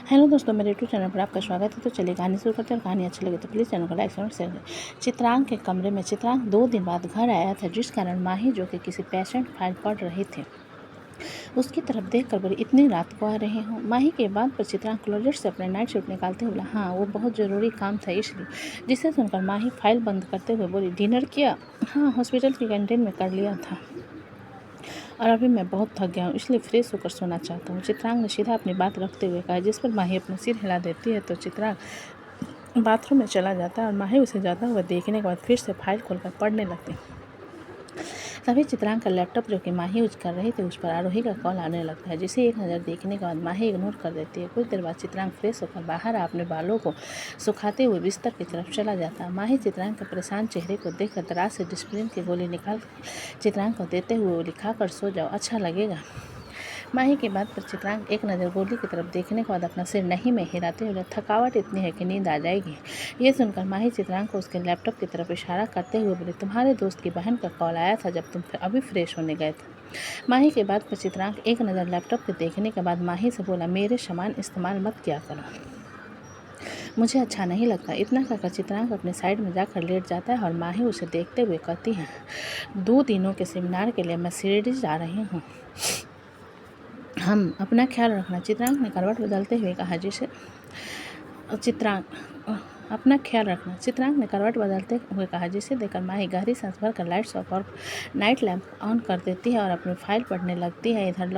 Hello दोस्तों, मेरे YouTube channel पर आपका स्वागत है। तो चलिए कहानी शुरू करते हैं। और कहानी अच्छी लगे तो प्लीज़ चैनल को लाइक और शेयर करें। चित्रांग के कमरे में चित्रांग 2 दिन बाद घर आया था, जिस कारण माही, जो कि किसी पेशेंट फाइल पढ़ रहे थे, उसकी तरफ देखकर बोली, इतनी रात को आ रहे हो? माही के बात पर चित्रांग क्लोजेट से अपने नाइट सूट निकालते हुए बोला, हाँ वो बहुत ज़रूरी काम था इसलिए। जिसे सुनकर माही फाइल बंद करते हुए बोली, डिनर किया? हाँ, हॉस्पिटल की कैंटीन में कर लिया था, और अभी मैं बहुत थक गया हूँ, इसलिए फ्रेश होकर सोना चाहता हूँ। चित्रांग ने सीधा अपनी बात रखते हुए कहा, जिस पर माही अपना सिर हिला देती है। तो चित्रांग बाथरूम में चला जाता है और माही उसे जाता हुआ देखने के बाद फिर से फाइल खोलकर पढ़ने लगती। तभी चित्रांग का लैपटॉप, जो कि माही यूज कर रही थी, उस पर आरोही का कॉल आने लगता है, जिसे एक नज़र देखने के बाद माही इग्नोर कर देती है। कुछ देर बाद चित्रांग फ्रेश होकर बाहर अपने बालों को सुखाते हुए बिस्तर की तरफ चला जाता है। माही चित्रांग के परेशान चेहरे को देखकर दराज से डिस्प्लिन की गोली निकाल चित्रांग को देते हुए बोली, खाकर सो जाओ, अच्छा लगेगा। माही की बात पर चित्रांग एक नज़र गोली की तरफ देखने के बाद अपना सिर नहीं में हिलाते हुए, थकावट इतनी है कि नींद आ जाएगी। ये सुनकर माही चित्रांग को उसके लैपटॉप की तरफ इशारा करते हुए बोली, तुम्हारे दोस्त की बहन का कॉल आया था जब तुम अभी फ्रेश होने गए थे। माही की बात पर चित्रांग एक नज़र लैपटॉप के देखने के बाद माही से बोला, मेरे सामान इस्तेमाल मत किया करो, मुझे अच्छा नहीं लगता। इतना कहकर चित्रांग अपने साइड में जाकर लेट जाता है और माही उसे देखते हुए कहती है, 2 दिनों के सेमिनार के लिए मैं शिरडी जा रही हूँ, हम अपना ख्याल रखना। चित्रांग ने करवट बदलते हुए कहा, जिसे चित्रांग अपना ख्याल रखना। चित्रांग ने करवट बदलते हुए कहा, जिसे देखकर माही गहरी सांस भरकर लाइट्स ऑफ और नाइट लैंप ऑन कर देती है और अपनी फाइल पढ़ने लगती है। इधर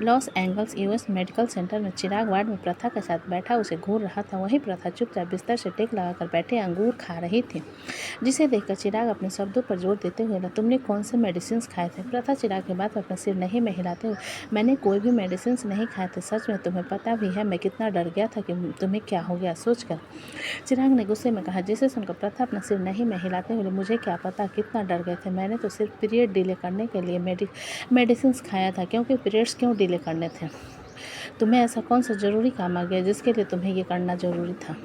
Los Angeles US medical centre में चिराग वार्ड में प्रथा के साथ बैठा उसे घूर रहा था। वहीं प्रथा चुपचाप बिस्तर से टेक लगाकर बैठे अंगूर खा रही थी, जिसे देखकर चिराग अपने शब्दों पर जोर देते हुए, तुमने कौन से मेडिसिन खाए थे? प्रथा चिराग के बाद अपना सिर नहीं में हिलाते हुए, मैंने कोई भी मेडिसिन नहीं खाए थे, सच में तुम्हें पता भी है मैं कितना डर गया था कि तुम्हें क्या हो गया सोचकर। चिराग ने गुस्से में कहा, जिसे सुनकर प्रथा अपना सिर नहीं में हिलाते हुए, मुझे क्या पता कितना डर गए थे, मैंने तो सिर्फ पीरियड डिले करने के लिए मेडिसिन खाया था, क्योंकि पीरियड्स क्यों डिले करने थे? तुम्हें ऐसा कौन सा ज़रूरी काम आ गया जिसके लिए तुम्हें ये करना ज़रूरी था?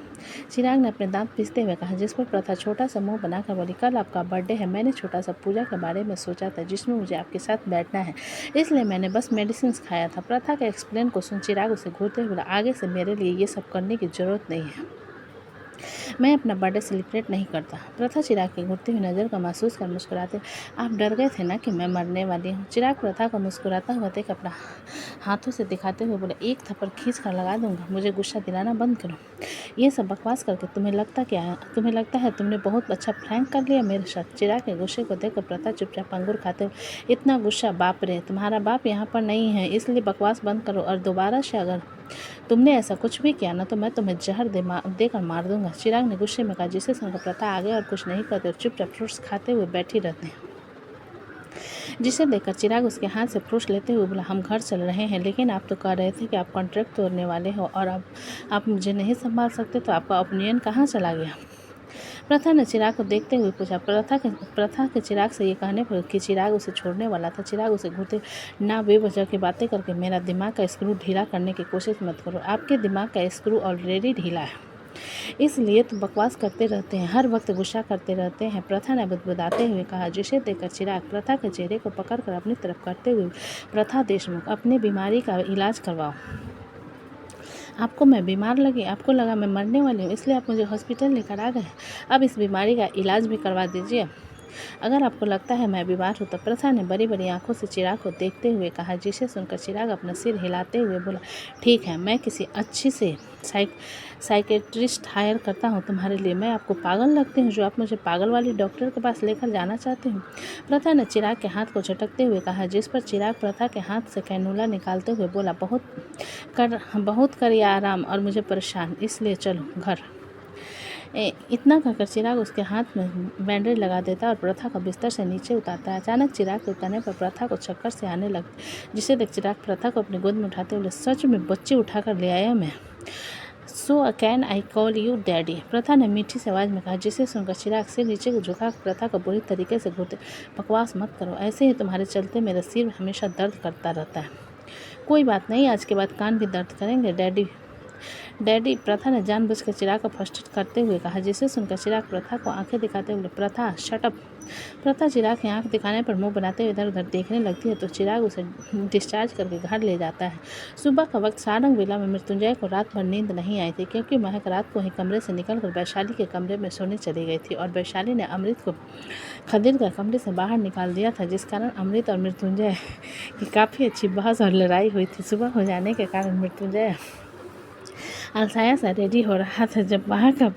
चिराग ने अपने दांत पीसते हुए कहा, जिस पर प्रथा छोटा सा मुंह बनाकर बोली, कल आपका बर्थडे है, मैंने छोटा सा पूजा के बारे में सोचा था जिसमें मुझे आपके साथ बैठना है, इसलिए मैंने बस मेडिसिन खाया था। प्रथा के एक्सप्लेन को सुन चिराग उसे घूरते हुए बोला, आगे से मेरे लिए ये सब करने की ज़रूरत नहीं है, मैं अपना बर्थडे सेलिब्रेट नहीं करता। प्रथा चिराग की घूरती हुई नज़र को महसूस कर मुस्कुराते, आप डर गए थे ना कि मैं मरने वाली हूँ? चिराग प्रथा को मुस्कुराता हुआ देख अपना हाथों से दिखाते हुए बोले, एक थप्पड़ खींच कर लगा दूंगा, मुझे गुस्सा दिलाना बंद करो। ये सब बकवास करके तुम्हें लगता है तुमने बहुत अच्छा प्रैंक कर लिया मेरे साथ। चिराग के गुस्से को देखकर प्रथा चुपचाप अंगूर खाते हुए, इतना गुस्सा? बाप रे, तुम्हारा बाप यहाँ पर नहीं है, इसलिए बकवास बंद करो, और दोबारा से अगर तुमने ऐसा कुछ भी किया ना तो मैं तुम्हें जहर देकर मार दूंगा। चिराग ने गुस्से में कहा, जिसे सुनकर प्रथा आगे और कुछ नहीं करते और चुपचाप फ्रूट्स खाते हुए बैठी रहते हैं। जिसे देखकर चिराग उसके हाथ से फ्रूट्स लेते हुए बोला, हम घर चल रहे हैं, लेकिन आप तो कह रहे थे कि आप कॉन्ट्रैक्ट तोड़ने वाले हो और अब आप मुझे नहीं संभाल सकते, तो आपका ओपिनियन कहाँ चला गया? प्रथा ने चिराग को देखते हुए पूछा। प्रथा के चिराग से ये कहने पर कि चिराग उसे छोड़ने वाला था। चिराग उसे घूरते, ना बेवजह की बातें करके मेरा दिमाग का स्क्रू ढीला करने की कोशिश मत करो, आपके दिमाग का स्क्रू ऑलरेडी ढीला है, इसलिए तो बकवास करते रहते हैं, हर वक्त गुस्सा करते रहते हैं। प्रथा ने बुदबुदाते हुए कहा, जिसे देखकर चिराग प्रथा के चेहरे को पकड़कर अपनी तरफ करते हुए, प्रथा देशमुख, अपनी बीमारी का इलाज करवाओ। आपको मैं बीमार लगी? आपको लगा मैं मरने वाली हूँ, इसलिए आप मुझे हॉस्पिटल लेकर आ गए? अब इस बीमारी का इलाज भी करवा दीजिए, अगर आपको लगता है मैं बीमार हूँ तो। प्रथा ने बड़ी बड़ी आंखों से चिराग को देखते हुए कहा, जिसे सुनकर चिराग अपना सिर हिलाते हुए बोला, ठीक है, मैं किसी अच्छी से साइकेट्रिस्ट हायर करता हूँ तुम्हारे लिए। मैं आपको पागल लगती हूँ जो आप मुझे पागल वाली डॉक्टर के पास लेकर जाना चाहते हो? प्रथा ने चिराग के हाथ को झटकते हुए कहा, जिस पर चिराग प्रथा के हाथ से कैनुला निकालते हुए बोला, बहुत कर आराम और मुझे परेशान, इसलिए चलो घर। इतना कहकर चिराग उसके हाथ में बैंडेज लगा देता और प्रथा को बिस्तर से नीचे उतारता है। अचानक चिराग के उतरने पर प्रथा को चक्कर से आने लगती, जिसे देख चिराग प्रथा को अपनी गोद में उठाते हुए, सच में बच्चे उठाकर ले आया मैं, so can I call you daddy? प्रथा ने मीठी सी आवाज़ में कहा, जिसे सुनकर चिराग सिर नीचे को झुका प्रथा को बुरी तरीके से घूरते, बकवास मत करो, ऐसे ही तुम्हारे चलते मेरा सिर हमेशा दर्द करता रहता है। कोई बात नहीं, आज के बाद कान भी दर्द करेंगे डैडी, डैडी, प्रथा ने जानबूझकर चिराग को फ्रस्ट्रेट करते हुए कहा, जिसे सुनकर चिराग प्रथा को आंखें दिखाते हुए, प्रथा शट अप। प्रथा चिराग की आंख दिखाने पर मुंह बनाते हुए इधर उधर देखने लगती है तो चिराग उसे डिस्चार्ज करके घर ले जाता है। सुबह का वक्त सारंग विला में मृत्युंजय को रात भर नींद नहीं आई थी, क्योंकि महक रात को ही कमरे से निकलकर वैशाली के कमरे में सोने चली गई थी और वैशाली ने अमृत को खदेड़ कर कमरे से बाहर निकाल दिया था, जिस कारण अमृत और मृत्युंजय की काफ़ी अच्छी बहस और लड़ाई हुई थी। सुबह हो जाने के कारण मृत्युंजय अलसाया सा रेडी हो रहा था। जब वहाँ का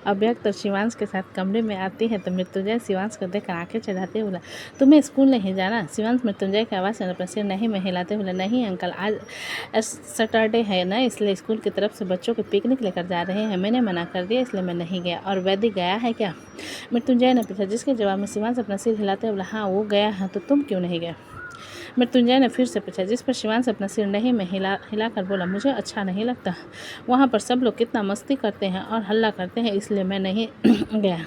अव्यक्त और शिवांश के साथ कमरे में आती है तो मृत्युंजय शिवांश को देखकर आंखें चढ़ाते बोला, तुम्हें स्कूल नहीं जाना? शिवांश मृत्युंजय की आवाज़ सुनकर अपना सिर नहीं में हिलाते बोला, नहीं अंकल, आज सैटरडे है ना, इसलिए स्कूल की तरफ से बच्चों को पिकनिक लेकर जा रहे हैं। मैंने मना कर दिया, इसलिए मैं नहीं गया। और वैदिक गया है क्या? मृत्युंजय ने पूछा, जिसके जवाब में शिवांश अपना सिर हिलाते बोला, हाँ वो गया है, तो तुम क्यों नहीं गए? मृत्युंजय ने फिर से पूछा, जिस पर शिवांश अपना सिर नहीं में हिलाकर बोला, मुझे अच्छा नहीं लगता। वहाँ पर सब लोग कितना मस्ती करते हैं और हल्ला करते हैं, इसलिए मैं नहीं गया।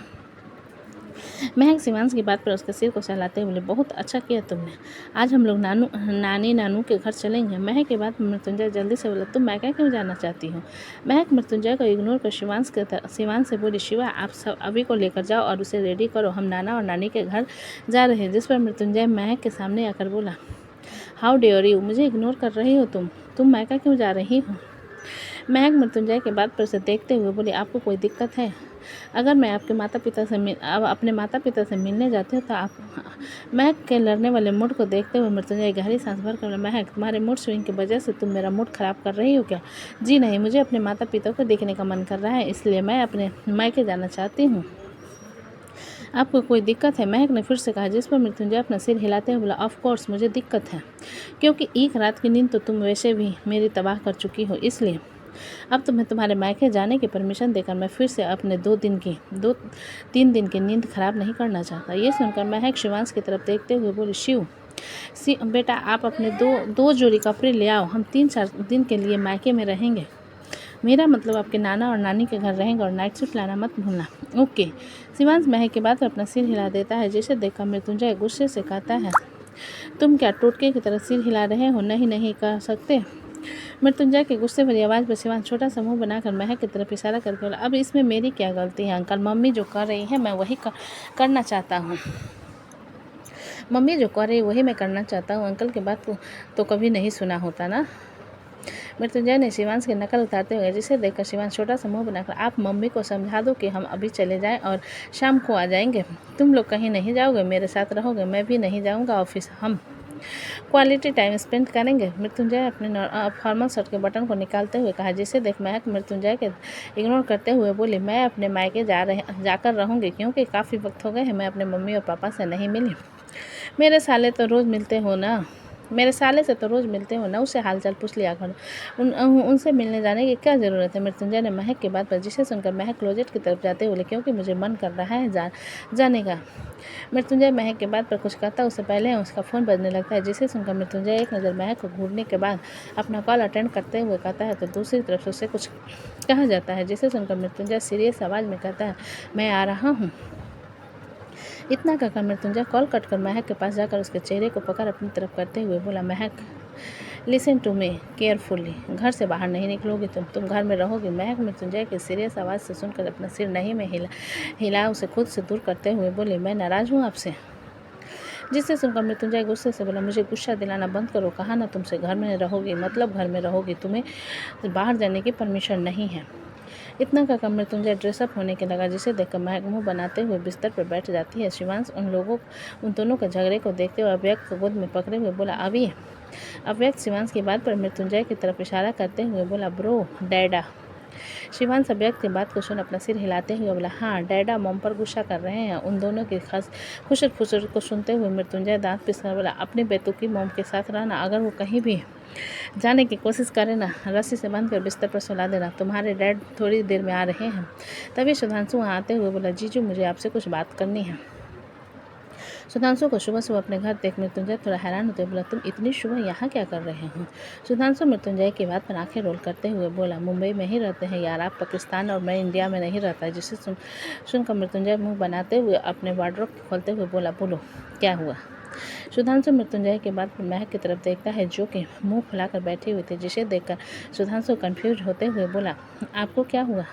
महक शिवांश की बात पर उसके सिर को सहलाते बोले, बहुत अच्छा किया तुमने। आज हम लोग नानी नानू के घर चलेंगे। महक के बाद मृत्युंजय जल्दी से बोला, तुम मैका क्यों जाना चाहती हो? महक मृत्युंजय को इग्नोर कर शिवांश से बोली, शिवा आप सब अभी को लेकर जाओ और उसे रेडी करो, हम नाना और नानी के घर जा रहे हैं। जिस पर मृत्युंजय महक के सामने आकर बोला, हाउ डेयर यू, मुझे इग्नोर कर रही हो तुम मैका क्यों जा रही हो? महक मृत्युंजय के बात पर उसे देखते हुए बोली, आपको कोई दिक्कत है? अगर मैं अपने माता पिता से मिलने जाती हूँ तो आप? महक के लड़ने वाले मूड को देखते हुए मृत्युंजय गहरी सांस भर कर, महक, तुम्हारे मूड स्विंग की वजह से तुम मेरा मूड खराब कर रही हो क्या? जी नहीं, मुझे अपने माता पिता को देखने का मन कर रहा है, इसलिए मैं अपने मायके जाना चाहती हूँ। आपको कोई दिक्कत है? महक ने फिर से कहा, जिस पर मृत्युंजय अपना सिर हिलाते हुए बोला, ऑफ कोर्स मुझे दिक्कत है, क्योंकि एक रात की नींद तो तुम वैसे भी मेरी तबाह कर चुकी हो, इसलिए अब तुम्हें तुम्हारे मायके जाने की परमिशन देकर मैं फिर से अपने 3 दिन की नींद खराब नहीं करना चाहता। ये सुनकर महक शिवांश की तरफ देखते हुए बोली, बेटा आप अपने दो जोड़ी कपड़े ले आओ, हम 3-4 दिन के लिए मायके में रहेंगे। मेरा मतलब आपके नाना और नानी के घर रहेंगे और नाइट सूट लाना मत भूलना। ओके। शिवांश महक के बाद अपना सिर हिला देता है, जिसे देखकर मृत्युंजय गुस्से से कहता है, तुम क्या टोटके की तरह सिर हिला रहे हो? नहीं कह सकते। मृत्युंजय के गुस्से भरी आवाज़ पर शिवांश छोटा सा मुंह बनाकर महक की तरफ इशारा करके बोला, अब इसमें मेरी क्या गलती है अंकल? मम्मी जो कर रही है मैं वही करना चाहता हूँ। मम्मी जो कर रही वही मैं करना चाहता हूँ। अंकल की बात तो कभी नहीं सुना होता ना। मृत्युंजय ने शिवांश की नकल उतारते हुए, जिसे देखकर शिवांश छोटा सा मुंह बनाकर, आप मम्मी को समझा दो कि हम अभी चले जाएं और शाम को आ जाएंगे। तुम लोग कहीं नहीं जाओगे, मेरे साथ रहोगे? मैं भी नहीं जाऊंगा ऑफिस, हम क्वालिटी टाइम स्पेंड करेंगे। मृत्युंजय अपने फॉर्मल शर्ट के बटन को निकालते हुए कहा, जिसे देख महक मृत्युंजय के इग्नोर करते हुए बोली, मैं अपने मायके जाकर रहूँगी, क्योंकि काफ़ी वक्त हो गए हैं मैं अपने मम्मी और पापा से नहीं मिली। मेरे साले से तो रोज़ मिलते हो ना, उससे हालचाल पूछ लिया करो। उनसे मिलने जाने की क्या ज़रूरत है? मृत्युंजय ने महक की बात पर, जिसे सुनकर महक क्लोजेट की तरफ जाते बोले, क्योंकि मुझे मन कर रहा है जाने का। मृत्युंजय महक के बात पर कुछ कहता उससे पहले उसका फ़ोन बजने लगता है, जिसे सुनकर मृत्युंजय एक नज़र महक को घूरने के बाद अपना कॉल अटेंड करते हुए कहता है तो दूसरी तरफ से उसे कुछ कहा जाता है, जिसे सुनकर मृत्युंजय सीरियस आवाज़ में कहता है, मैं आ रहा हूँ। इतना कहकर मृत्युंजय कॉल कट कर महक के पास जाकर उसके चेहरे को पकड़ अपनी तरफ करते हुए बोला, महक, लिसन टू मी केयरफुली, घर से बाहर नहीं निकलोगी तुम घर में रहोगी। महक मृत्युंजय की सीरियस आवाज़ से सुनकर अपना सिर नहीं में हिला उसे खुद से दूर करते हुए बोले, मैं नाराज़ हूँ आपसे। जिससे सुनकर मृत्युंजय गुस्से से बोला, मुझे गुस्सा दिलाना बंद करो, कहा ना तुमसे घर में रहोगी, मतलब घर में रहोगी, तुम्हें बाहर जाने की परमिशन नहीं है। इतना कहकर मृत्युंजय ड्रेसअप होने के लगा, जिसे देखकर महक मुंह बनाते हुए बिस्तर पर बैठ जाती है। शिवांश उन दोनों के झगड़े को देखते हुए अव्यक्त को गोद में पकड़े हुए बोला, अभी। अव्यक्त शिवांश की बात पर मृत्युंजय की तरफ इशारा करते हुए बोला, ब्रो, डैडा। शिवांश अव्यक्त की बात को सुन अपना सिर हिलाते हुए बोला, हाँ डैडा मॉम पर गुस्सा कर रहे हैं। उन दोनों की खास खुशर फुसर को सुनते हुए मृत्युंजय दांत पिसकर बोला, अपने बेतुकी मॉम के साथ रहना, अगर वो कहीं भी जाने की कोशिश करे ना, रस्सी से बांध कर बिस्तर पर सुला देना। तुम्हारे डैड थोड़ी देर में आ रहे हैं। तभी सुधांशु वहाँ आते हुए बोला, जीजू मुझे आपसे कुछ बात करनी है। सुधांशु को सुबह अपने घर देख मृत्युंजय थोड़ा हैरान होते हुए बोला, तुम इतनी सुबह यहाँ क्या कर रहे हो? सुधांशु मृत्युंजय की बात पर आंखें रोल करते हुए बोला, मुंबई में ही रहते हैं यार, आप पाकिस्तान और मैं इंडिया में नहीं रहता। जिसे सुनकर मृत्युंजय मुंह बनाते हुए अपने वार्डरोब खोलते हुए बोला, बोलो क्या हुआ? सुधांशु मृत्युंजय की बात पर महक की तरफ देखता है जो कि मुंह फुलाकर बैठी हुई थी, जिसे देखकर सुधांशु कंफ्यूज होते हुए बोला, आपको क्या हुआ?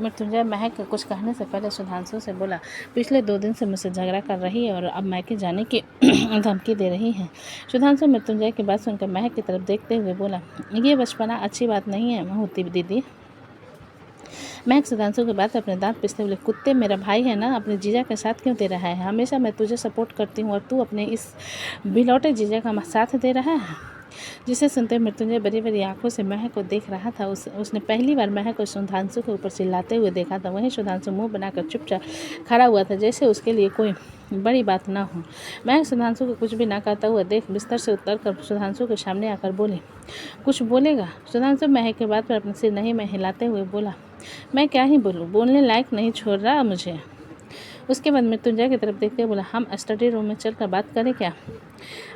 मृत्युंजय महक कुछ कहने से पहले सुधांशु से बोला, पिछले 2 दिन से मुझसे झगड़ा कर रही है और अब मायके जाने की धमकी दे रही है। सुधांशु मृत्युंजय की बात सुनकर महक की तरफ देखते हुए बोला, ये बचपना अच्छी बात नहीं है होती दीदी। महक सुधांशु के बाद अपने दांत पिसते हुए, कुत्ते मेरा भाई है ना, अपने जीजा के साथ क्यों दे रहा है? हमेशा मैं तुझे सपोर्ट करती हूँ और तू अपने इस बिलौटे जीजा का साथ दे रहा है। जिसे सुनते मृत्युंजय बड़ी बड़ी आंखों से महक को देख रहा था। उसने पहली बार महक को सुधांशु के ऊपर चिल्लाते हुए देखा था। वहीं सुधांशु मुंह बनाकर चुपचाप खड़ा हुआ था, जैसे उसके लिए कोई बड़ी बात ना हो। महक सुधांशु को कुछ भी ना कहता हुआ देख बिस्तर से उतरकर सुधांशु के सामने आकर बोली, कुछ बोलेगा? सुधांशु महक के बात पर अपना सिर नहीं में हिलाते हुए बोला, मैं क्या ही बोलूँ, बोलने लायक नहीं छोड़ रहा मुझे। उसके बाद मृत्युंजय की तरफ देखते हुए बोला, हम स्टडी रूम में चलकर बात करें क्या?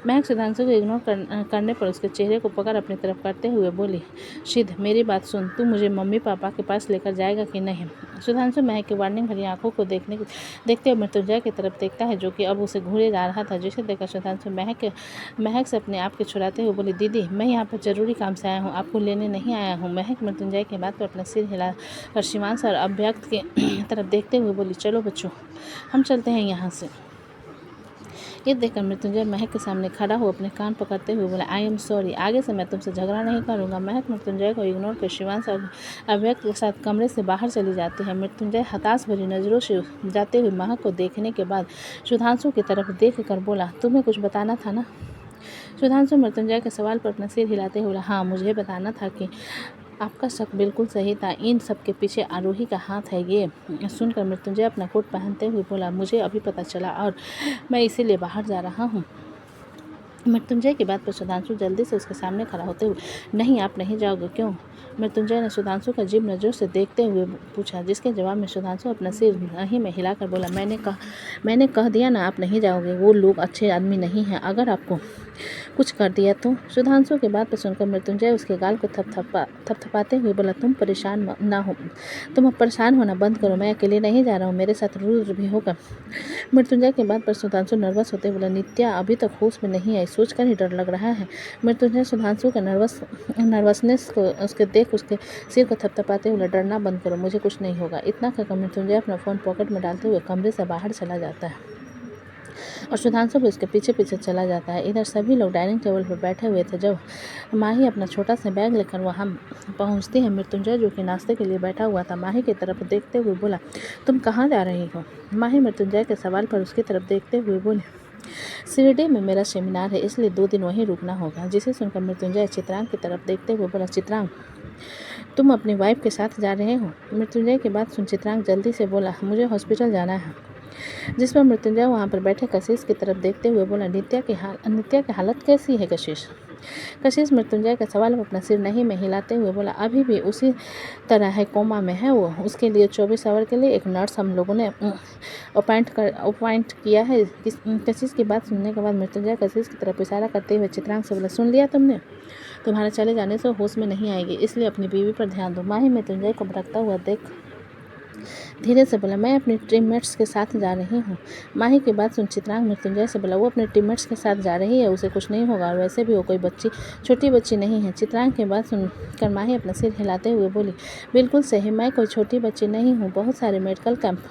महक सुधांशु को इग्नोर करने पर उसके चेहरे को पकड़ अपनी तरफ करते हुए बोली, सिद्ध मेरी बात सुन, तू मुझे मम्मी पापा के पास लेकर जाएगा कि नहीं? सुधांशु महक की वार्निंग भरी आंखों को देखते हुए मृत्युंजय की तरफ देखता है जो कि अब उसे घूरे जा रहा था। जिसे देखकर सुधांशु महक से अपने आप के छुड़ाते हुए बोली, दीदी मैं यहाँ पर जरूरी काम से आया हूँ, आपको लेने नहीं आया हूँ। महक मृत्युंजय के बात पर अपना सिर हिलाकर शिवांश और अभ्यक्त की तरफ देखते हुए बोली, चलो बच्चों हम चलते हैं यहाँ से। ये देखकर मृत्युंजय महक के सामने खड़ा हो अपने कान पकड़ते हुए बोला, आई एम सॉरी, आगे से मैं तुमसे झगड़ा नहीं करूँगा। महक मृत्युंजय को इग्नोर कर शिवांश और अव्यक्त के साथ कमरे से बाहर चली जाती है। मृत्युंजय हताश भरी नज़रों से जाते हुए महक को देखने के बाद सुधांशु की तरफ देख कर बोला, तुम्हें कुछ बताना था ना? सुधांशु मृत्युंजय के सवाल पर अपना सिर हिलाते हुए बोला, हाँ मुझे बताना था कि आपका शक बिल्कुल सही था, इन सब के पीछे आरोही का हाथ है। ये सुनकर मृत्युंजय अपना कोट पहनते हुए बोला, मुझे अभी पता चला और मैं इसीलिए बाहर जा रहा हूँ। मृत्युंजय की बात पर सुधांशु जल्दी से उसके सामने खड़ा होते हुए, नहीं आप नहीं जाओगे, क्यों? मृत्युंजय ने सुधांशु का अजीब नज़रों से देखते हुए पूछा, जिसके जवाब में सुधांशु अपना सिर नहीं में हिलाकर बोला, मैंने कह दिया ना आप नहीं जाओगे, वो लोग अच्छे आदमी नहीं हैं, अगर आपको कुछ कर दिया तो? सुधांशु की बात पर सुनकर मृत्युंजय उसके गाल को थपथपाते हुए बोला, तुम परेशान ना हो, तुम अब परेशान होना बंद करो, मैं अकेले नहीं जा रहा हूँ, मेरे साथ रुद्र भी होगा। मृत्युंजय की बात पर सुधांशु नर्वस होते बोला, नित्या अभी तक होश में नहीं आई, सोचकर ही डर लग रहा है। मृत्युंजय सुधांशु के नर्वसनेस को उसके देख उसके सिर को थपथपाते हुए, डरना बंद करो, मुझे कुछ नहीं होगा। इतना कहकर मृत्युंजय अपना फ़ोन पॉकेट में डालते हुए कमरे से बाहर चला जाता है और सुधांशु भी उसके पीछे पीछे चला जाता है। इधर सभी लोग डाइनिंग टेबल पर बैठे हुए थे जब माही अपना छोटा सा बैग लेकर वहाँ पहुँचती है। मृत्युंजय जो कि नाश्ते के लिए बैठा हुआ था माही की तरफ देखते हुए बोला, तुम कहाँ जा रही हो? माही मृत्युंजय के सवाल पर उसकी तरफ देखते हुए बोली, शिरडी में मेरा सेमिनार है, इसलिए 2 दिन वहीं रुकना होगा। जिसे सुनकर मृत्युंजय चित्रांग की तरफ देखते हुए बोला, चित्रांग तुम अपनी वाइफ के साथ जा रहे हो? मृत्युंजय की बात सुन चित्रांग जल्दी से बोला, मुझे हॉस्पिटल जाना है। जिस पर मृत्युंजय वहाँ पर बैठे कशिश की तरफ देखते हुए बोला, नित्या की हालत कैसी है कशिश? कशिश मृत्युंजय के सवाल पर अपना सिर नहीं में हिलाते हुए बोला, अभी भी उसी तरह है, कोमा में है वो। उसके लिए 24 आवर के लिए एक नर्स हम लोगों ने अपॉइंट किया है। कशिश की बात सुनने के बाद मृत्युंजय कशिश की तरफ इशारा करते हुए चित्रांग से बोला, सुन लिया तुमने? तुम्हारे चले जाने से होश में नहीं आएगी, इसलिए अपनी बीवी पर ध्यान दो। माही मृत्युंजय को भड़कता हुआ देख धीरे से बोला, मैं अपने टीममेट्स के साथ जा रही हूँ। माही की बात सुन चित्रांग मृत्युंजय से बोला, वो अपने टीममेट्स के साथ जा रही है, उसे कुछ नहीं होगा और वैसे भी वो कोई छोटी बच्ची नहीं है। चित्रांग की बात सुनकर माही अपना सिर हिलाते हुए बोली, बिल्कुल सही, मैं कोई छोटी बच्ची नहीं हूँ, बहुत सारे मेडिकल कैंप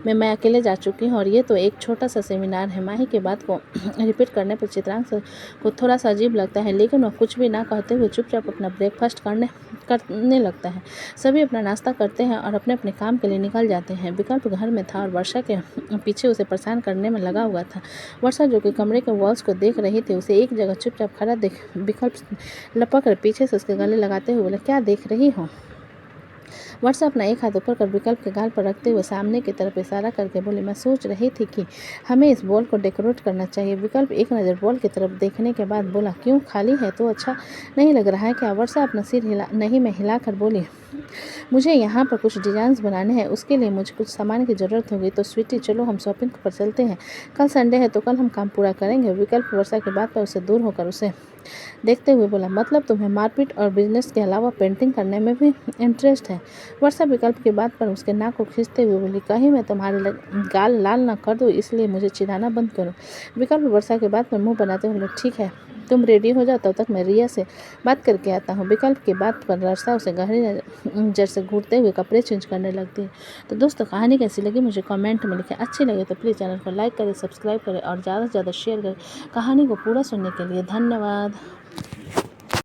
में मैं अकेले जा चुकी हूँ और ये तो एक छोटा सा सेमिनार है। माही की बात को रिपीट करने पर चित्रांग को थोड़ा सा अजीब लगता है, लेकिन वह कुछ भी ना कहते हुए चुपचाप अपना ब्रेकफास्ट करने लगता है। सभी अपना नाश्ता करते हैं और अपने अपने काम के लिए निकल जाते हैं। विकल्प घर में था और वर्षा के पीछे उसे परेशान करने में लगा हुआ था। वर्षा जो कि कमरे के वॉल्स को देख रही थी, उसे एक जगह चुपचाप खड़ा देख विकल्प लपक कर पीछे से उसके गले लगाते हुए बोला, क्या देख रही हो? वर्षा अपना एक हाथ ऊपर कर विकल्प के गाल पर रखते हुए सामने की तरफ इशारा करके बोली, मैं सोच रही थी कि हमें इस बॉल को डेकोरेट करना चाहिए। विकल्प एक नज़र बॉल की तरफ देखने के बाद बोला, क्यों, खाली है तो अच्छा नहीं लग रहा है क्या? वर्षा अपना सिर नहीं में हिलाकर बोली, मुझे यहाँ पर कुछ डिज़ाइंस बनाने हैं, उसके लिए मुझे कुछ सामान की ज़रूरत होगी। तो स्वीटी चलो हम शॉपिंग पर चलते हैं, कल संडे है तो कल हम काम पूरा करेंगे। विकल्प वर्षा की बात पर उससे दूर होकर उसे देखते हुए बोला, मतलब तुम्हें मारपीट और बिजनेस के अलावा पेंटिंग करने में भी इंटरेस्ट है। वर्षा विकल्प की बात पर उसके नाक को खींचते हुए बोली, कहीं मैं तुम्हारे गाल लाल ना कर दूँ, इसलिए मुझे चिढ़ाना बंद करो। विकल्प वर्षा के बात पर मुंह बनाते हुए, ठीक है, तुम रेडी हो जाओ, तब तक मैं रिया से बात करके आता हूँ। विकल्प की बात पर वर्षा उसे गहरी नजर से घूरते हुए कपड़े चेंज करने लगती है। तो दोस्तों, कहानी कैसी लगी मुझे कमेंट में लिखें। अच्छी लगे तो प्लीज़ चैनल को लाइक करें, सब्सक्राइब करें और ज़्यादा से ज़्यादा शेयर करें। कहानी को पूरा सुनने के लिए धन्यवाद।